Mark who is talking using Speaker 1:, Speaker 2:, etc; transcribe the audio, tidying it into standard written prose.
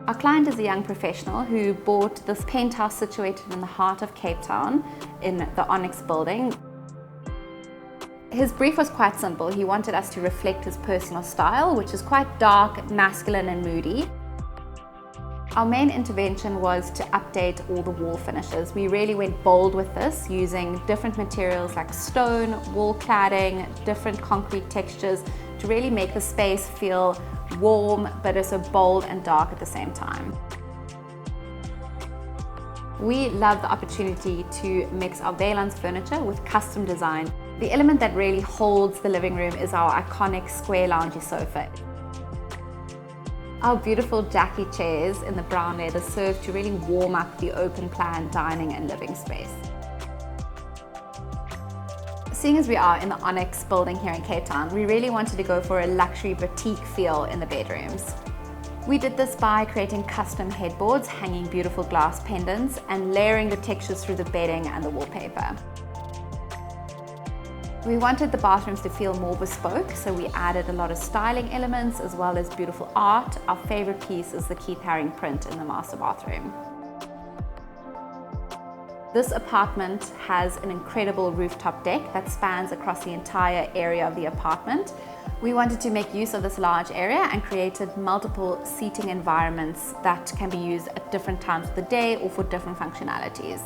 Speaker 1: Our client is a young professional who bought this penthouse situated in the heart of Cape Town in the Onyx building. His brief was quite simple. He wanted us to reflect his personal style, which is quite dark, masculine and moody. Our main intervention was to update all the wall finishes. We really went bold with this, using different materials like stone, wall cladding, different concrete textures to really make the space feel warm but also bold and dark at the same time. We love the opportunity to mix our Weylandts furniture with custom design. The element that really holds the living room is our iconic square loungy sofa. Our beautiful Jackie chairs in the brown leather serve to really warm up the open plan dining and living space. Seeing as we are in the Onyx building here in Cape Town, we really wanted to go for a luxury boutique feel in the bedrooms. We did this by creating custom headboards, hanging beautiful glass pendants, and layering the textures through the bedding and the wallpaper. We wanted the bathrooms to feel more bespoke, so we added a lot of styling elements as well as beautiful art. Our favorite piece is the Keith Haring print in the master bathroom. This apartment has an incredible rooftop deck that spans across the entire area of the apartment. We wanted to make use of this large area and created multiple seating environments that can be used at different times of the day or for different functionalities.